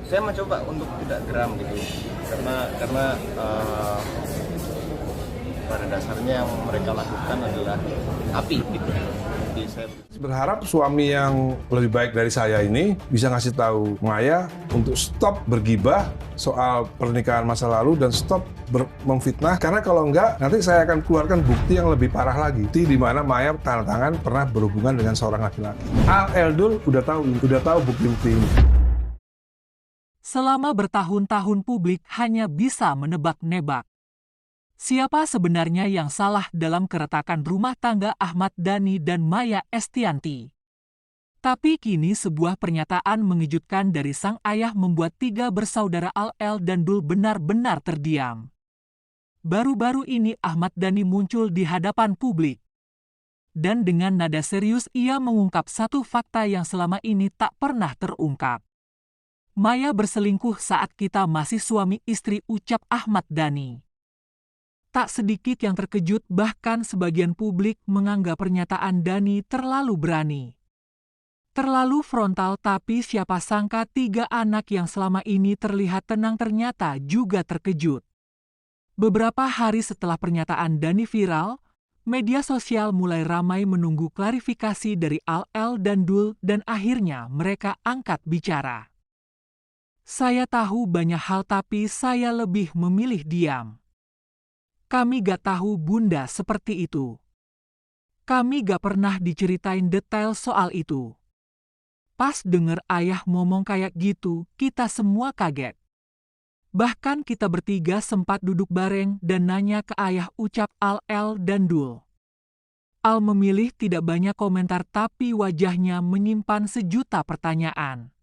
Saya mencoba untuk tidak geram gitu, karena pada dasarnya yang mereka lakukan adalah api gitu. Jadi saya Berharap suami yang lebih baik dari saya ini bisa ngasih tahu Maya untuk stop bergibah soal pernikahan masa lalu dan stop memfitnah, karena kalau enggak nanti saya akan keluarkan bukti yang lebih parah lagi, di mana Maya tanda tangan pernah berhubungan dengan seorang laki-laki. Al Eldul udah tahu bukti-bukti ini. Selama bertahun-tahun publik hanya bisa menebak-nebak. Siapa sebenarnya yang salah dalam keretakan rumah tangga Ahmad Dhani dan Maya Estianty? Tapi kini sebuah pernyataan mengejutkan dari sang ayah membuat tiga bersaudara Al dan Dul benar-benar terdiam. Baru-baru ini Ahmad Dhani muncul di hadapan publik. Dan dengan nada serius ia mengungkap satu fakta yang selama ini tak pernah terungkap. Maya berselingkuh saat kita masih suami istri, ucap Ahmad Dhani. Tak sedikit yang terkejut, bahkan sebagian publik menganggap pernyataan Dhani terlalu berani. Terlalu frontal, tapi siapa sangka tiga anak yang selama ini terlihat tenang ternyata juga terkejut. Beberapa hari setelah pernyataan Dhani viral, media sosial mulai ramai menunggu klarifikasi dari Al dan Dul dan akhirnya mereka angkat bicara. Saya tahu banyak hal tapi saya lebih memilih diam. Kami gak tahu bunda seperti itu. Kami gak pernah diceritain detail soal itu. Pas denger ayah ngomong kayak gitu, kita semua kaget. Bahkan kita bertiga sempat duduk bareng dan nanya ke ayah, ucap Al dan Dul. Al memilih tidak banyak komentar tapi wajahnya menyimpan sejuta pertanyaan.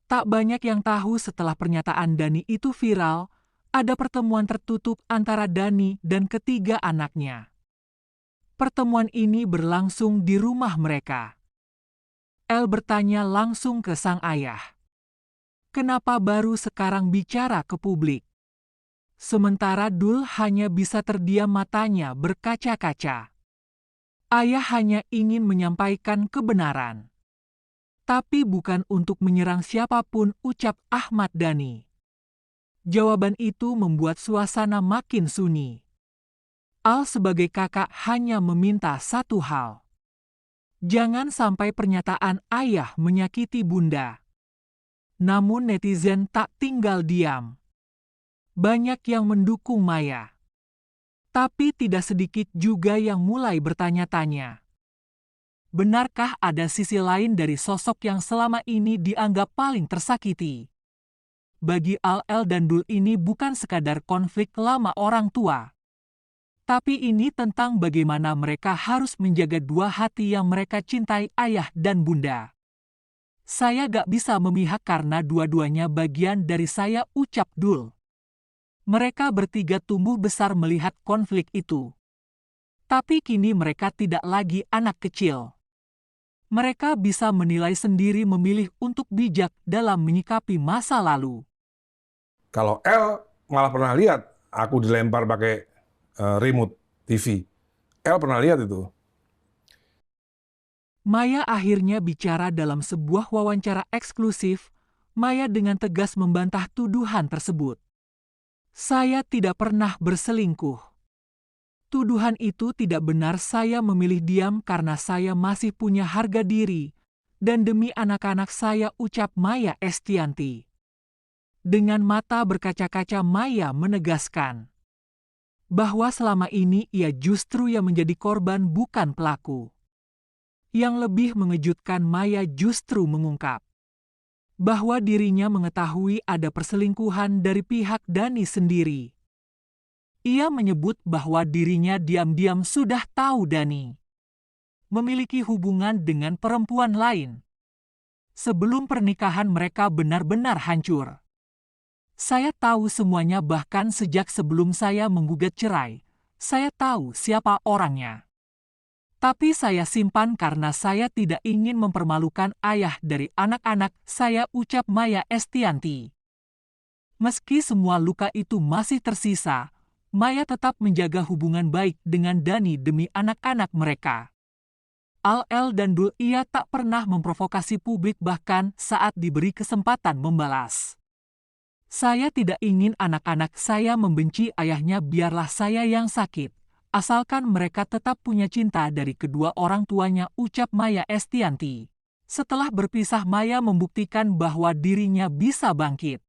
Tak banyak yang tahu setelah pernyataan Dhani itu viral, ada pertemuan tertutup antara Dhani dan ketiga anaknya. Pertemuan ini berlangsung di rumah mereka. El bertanya langsung ke sang ayah. Kenapa baru sekarang bicara ke publik? Sementara Dul hanya bisa terdiam, matanya berkaca-kaca. Ayah hanya ingin menyampaikan kebenaran. Tapi bukan untuk menyerang siapapun, ucap Ahmad Dhani. Jawaban itu membuat suasana makin sunyi. Al sebagai kakak hanya meminta satu hal. Jangan sampai pernyataan ayah menyakiti bunda. Namun netizen tak tinggal diam. Banyak yang mendukung Maya. Tapi tidak sedikit juga yang mulai bertanya-tanya. Benarkah ada sisi lain dari sosok yang selama ini dianggap paling tersakiti? Bagi Al dan Dul ini bukan sekadar konflik lama orang tua. Tapi ini tentang bagaimana mereka harus menjaga dua hati yang mereka cintai, ayah dan bunda. Saya gak bisa memihak karena dua-duanya bagian dari saya, ucap Dul. Mereka bertiga tumbuh besar melihat konflik itu. Tapi kini mereka tidak lagi anak kecil. Mereka bisa menilai sendiri, memilih untuk bijak dalam menyikapi masa lalu. Kalau El malah pernah lihat aku dilempar pakai remote TV. El pernah lihat itu. Maya akhirnya bicara dalam sebuah wawancara eksklusif. Maya dengan tegas membantah tuduhan tersebut. Saya tidak pernah berselingkuh. Tuduhan itu tidak benar. Saya memilih diam karena saya masih punya harga diri. Dan demi anak-anak saya, ucap Maya Estianty. Dengan mata berkaca-kaca Maya menegaskan bahwa selama ini ia justru yang menjadi korban, bukan pelaku. Yang lebih mengejutkan, Maya justru mengungkap bahwa dirinya mengetahui ada perselingkuhan dari pihak Dhani sendiri. Ia menyebut bahwa dirinya diam-diam sudah tahu Dhani memiliki hubungan dengan perempuan lain sebelum pernikahan mereka benar-benar hancur. Saya tahu semuanya, bahkan sejak sebelum saya menggugat cerai. Saya tahu siapa orangnya. Tapi saya simpan karena saya tidak ingin mempermalukan ayah dari anak-anak saya, ucap Maya Estianty. Meski semua luka itu masih tersisa, Maya tetap menjaga hubungan baik dengan Dhani demi anak-anak mereka. Al dan Dul, ia tak pernah memprovokasi publik bahkan saat diberi kesempatan membalas. Saya tidak ingin anak-anak saya membenci ayahnya, biarlah saya yang sakit. Asalkan mereka tetap punya cinta dari kedua orang tuanya, ucap Maya Estianty. Setelah berpisah, Maya membuktikan bahwa dirinya bisa bangkit.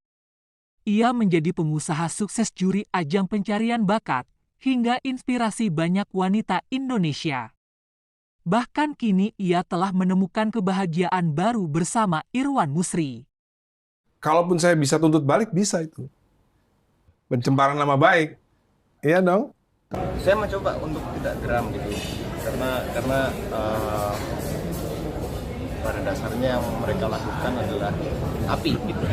Ia menjadi pengusaha sukses, juri ajang pencarian bakat, hingga inspirasi banyak wanita Indonesia. Bahkan kini ia telah menemukan kebahagiaan baru bersama Irwan Musri. Kalaupun saya bisa tuntut balik, bisa itu. Pencemaran nama baik. Iya dong. Saya mencoba untuk tidak geram gitu, karena pada dasarnya yang mereka lakukan adalah api gitu.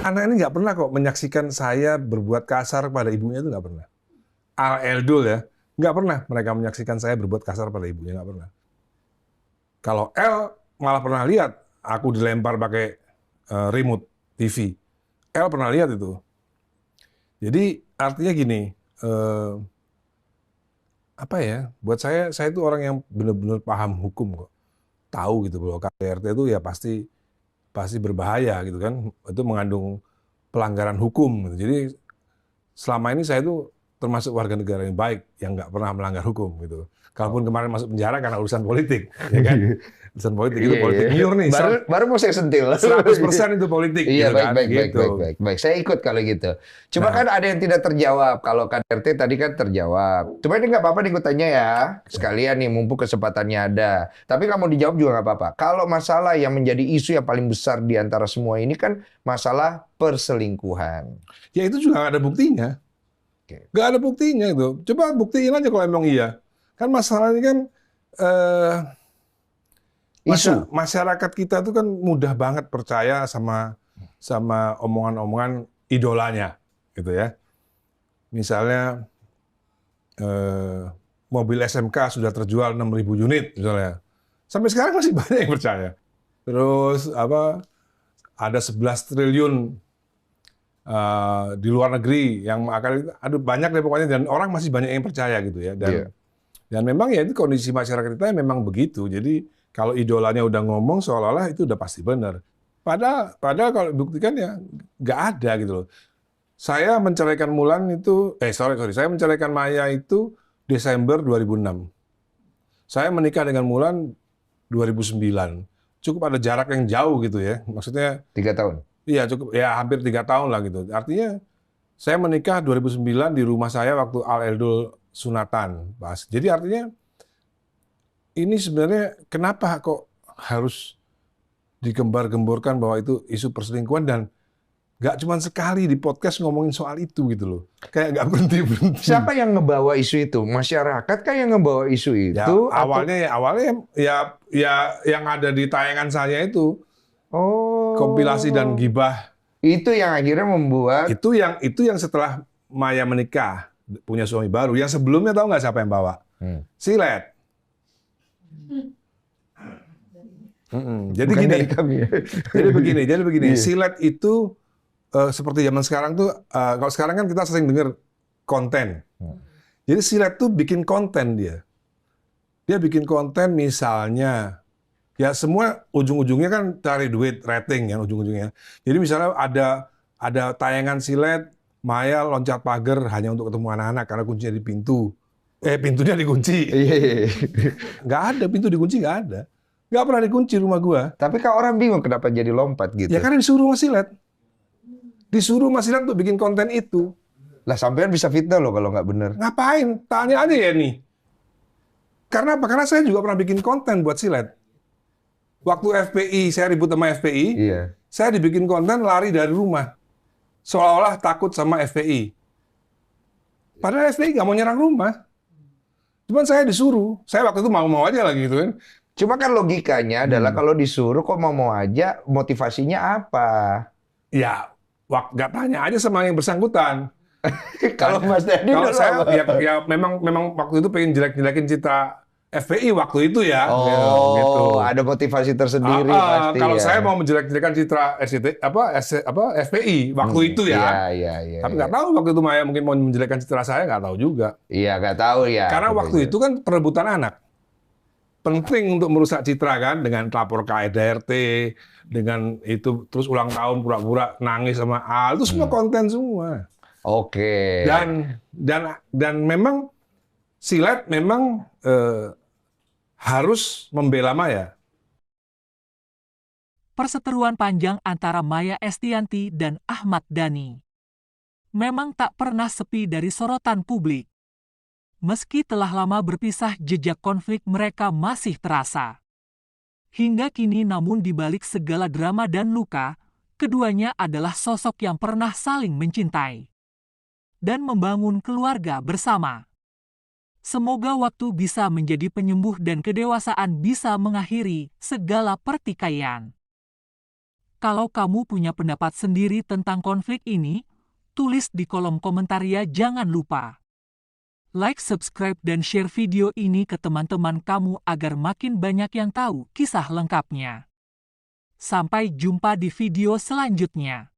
Anak ini nggak pernah kok menyaksikan saya berbuat kasar pada ibunya, itu nggak pernah. Eldul ya, nggak pernah mereka menyaksikan saya berbuat kasar pada ibunya, nggak pernah. Kalau El malah pernah lihat aku dilempar pakai remote TV. El pernah lihat itu. Jadi artinya gini, apa ya? Buat saya itu orang yang benar-benar paham hukum kok. Tahu gitu bahwa KDRT itu ya pasti berbahaya gitu kan. Itu mengandung pelanggaran hukum gitu. Jadi selama ini saya itu termasuk warga negara yang baik, yang nggak pernah melanggar hukum gitu. Kalaupun kemarin masuk penjara karena urusan politik, ya kan? Urusan politik itu politik liur nih. Baru mau saya sentil. 100% itu politik. Iya, gitu kan? baik. Saya ikut kalau gitu. Cuma kan ada yang tidak terjawab. Kalau KDRT tadi kan terjawab. Cuma ini nggak apa-apa nih gue tanya ya. Sekalian nih, mumpung kesempatannya ada. Tapi nggak mau dijawab juga nggak apa-apa. Kalau masalah yang menjadi isu yang paling besar di antara semua ini kan masalah perselingkuhan. Ya itu juga nggak ada buktinya. Nggak ada buktinya itu. Coba buktiin aja kalau emang iya. Kan masalah ini kan masyarakat kita tuh kan mudah banget percaya sama omongan-omongan idolanya, gitu ya. Misalnya mobil SMK sudah terjual 6.000 unit, misalnya. Sampai sekarang masih banyak yang percaya. Terus ada 11 triliun di luar negeri yang akan banyak deh pokoknya, dan orang masih banyak yang percaya gitu ya. Dan memang ya itu kondisi masyarakat kita memang begitu. Jadi kalau idolanya udah ngomong seolah-olah itu udah pasti benar. Padahal kalau dibuktikan ya nggak ada gitu loh. Saya menceraikan Mulan itu, saya menceraikan Maya itu Desember 2006. Saya menikah dengan Mulan 2009. Cukup ada jarak yang jauh gitu ya. Maksudnya 3 tahun. Iya cukup, ya hampir 3 tahun lah gitu. Artinya saya menikah 2009 di rumah saya waktu Eldul sunatan, Mas. Jadi artinya ini sebenarnya kenapa kok harus digembar-gemborkan bahwa itu isu perselingkuhan, dan nggak cuma sekali di podcast ngomongin soal itu gitu loh. Kayak nggak berhenti-berhenti. Siapa yang ngebawa isu itu? Masyarakat kan yang ngebawa isu itu? Ya, awalnya ya yang ada di tayangan saya itu. Oh. Kompilasi dan gibah. Itu yang akhirnya membuat Itu yang setelah Maya menikah, punya suami baru. Yang sebelumnya tahu nggak siapa yang bawa? Silet. Jadi bukan gini. dari kami. Jadi begini. Silet itu seperti zaman sekarang tuh, kalau sekarang kan kita sering dengar konten. Jadi Silet tuh bikin konten dia. Dia bikin konten misalnya, ya semua ujung-ujungnya kan cari duit, rating ya ujung-ujungnya. Jadi misalnya ada tayangan Silet, Maya loncat pagar hanya untuk ketemu anak-anak karena kuncinya di pintu. Pintunya dikunci. Nggak ada, pintu dikunci nggak ada. Nggak pernah dikunci rumah gua. Tapi kan orang bingung kenapa jadi lompat gitu. Ya karena disuruh sama Silet. Disuruh sama Silet untuk bikin konten itu. Lah sampean bisa fitnah loh kalau nggak bener. Ngapain? Tanya aja ya nih. Karena apa? Karena saya juga pernah bikin konten buat Silet. Waktu FPI, saya ribut sama FPI, saya dibikin konten lari dari rumah. Seolah-olah takut sama FPI. Padahal FPI nggak mau nyerang rumah. Cuman saya disuruh. Saya waktu itu mau-mau aja lagi gitu kan. Cuma kan logikanya adalah kalau disuruh kok mau aja, motivasinya apa? Ya, nggak tanya aja sama yang bersangkutan. Kalau Mas Dedi kalau saya ya memang waktu itu pengen jelek-jelekin citra FPI waktu itu ya. Gitu. Ada motivasi tersendiri pasti. Kalau ya. saya mau menjelek-jelekan citra FPI waktu itu ya. Iya. Tapi nggak tahu waktu itu Maya mungkin mau menjelekkan citra saya, nggak tahu juga. Iya, nggak tahu ya. Karena waktu itu kan perebutan anak. penting untuk merusak citra kan dengan lapor ke ADRT, dengan itu terus ulang tahun pura-pura nangis sama Al, itu semua konten semua. Oke. Dan memang silat memang harus membela Maya. Perseteruan panjang antara Maya Estianty dan Ahmad Dhani memang tak pernah sepi dari sorotan publik. Meski telah lama berpisah, jejak konflik mereka masih terasa. Hingga kini, namun di balik segala drama dan luka, keduanya adalah sosok yang pernah saling mencintai dan membangun keluarga bersama. Semoga waktu bisa menjadi penyembuh dan kedewasaan bisa mengakhiri segala pertikaian. Kalau kamu punya pendapat sendiri tentang konflik ini, tulis di kolom komentar ya. Jangan lupa like, subscribe, dan share video ini ke teman-teman kamu agar makin banyak yang tahu kisah lengkapnya. Sampai jumpa di video selanjutnya.